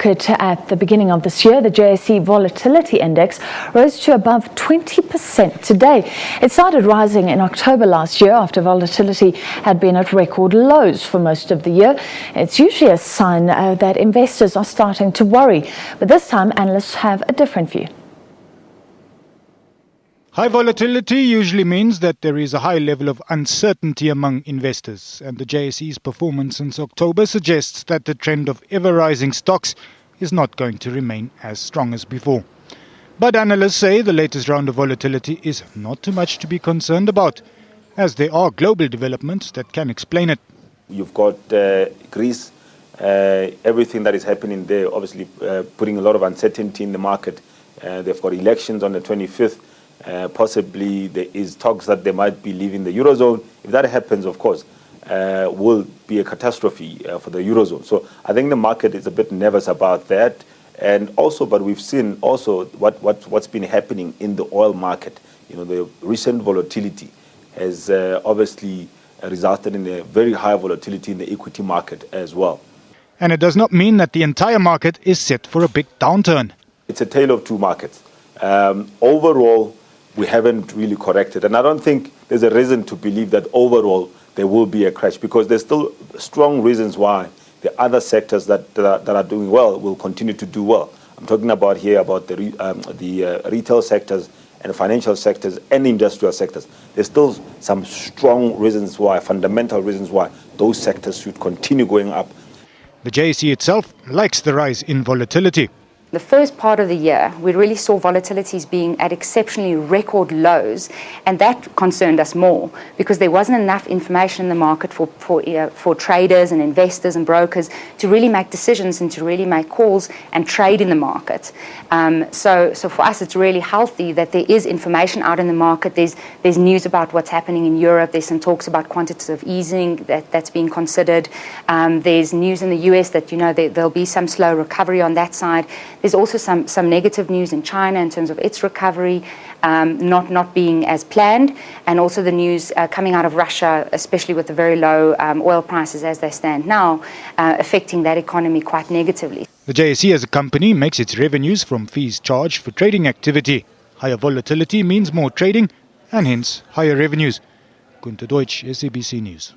market at the beginning of this year, the JSE Volatility Index rose to above 20% today. It started rising in October last year after volatility had been at record lows for most of the year. It's usually a sign that investors are starting to worry, but this time analysts have a different view. High volatility usually means that there is a high level of uncertainty among investors, and the JSE's performance since October suggests that the trend of ever-rising stocks is not going to remain as strong as before. But analysts say the latest round of volatility is not too much to be concerned about, as there are global developments that can explain it. You've got Greece, everything that is happening there, obviously putting a lot of uncertainty in the market. They've got elections on the 25th. Possibly there is talks that they might be leaving the Eurozone. If that happens, of course, will be a catastrophe for the Eurozone. So I think the market is a bit nervous about that. And also, but we've seen also what's been happening in the oil market. You know, the recent volatility has obviously resulted in a very high volatility in the equity market as well. And it does not mean that the entire market is set for a big downturn. It's a tale of two markets. Overall, we haven't really corrected. And I don't think there's a reason to believe that overall there will be a crash, because there's still strong reasons why the other sectors that are doing well will continue to do well. I'm talking about here about the retail sectors and financial sectors and industrial sectors. There's still some strong reasons why, fundamental reasons why those sectors should continue going up. The JSE itself likes the rise in volatility. The first part of the year, we really saw volatilities being at exceptionally record lows, and that concerned us more because there wasn't enough information in the market for traders and investors and brokers to really make decisions and to really make calls and trade in the market. So for us, it's really healthy that there is information out in the market. There's news about what's happening in Europe. There's some talks about quantitative easing that's being considered. There's news in the US that, you know, there'll be some slow recovery on that side. There's also some negative news in China in terms of its recovery not being as planned, and also the news coming out of Russia, especially with the very low oil prices as they stand now, affecting that economy quite negatively. The JSE as a company makes its revenues from fees charged for trading activity. Higher volatility means more trading and hence higher revenues. Deutsch, SABC News.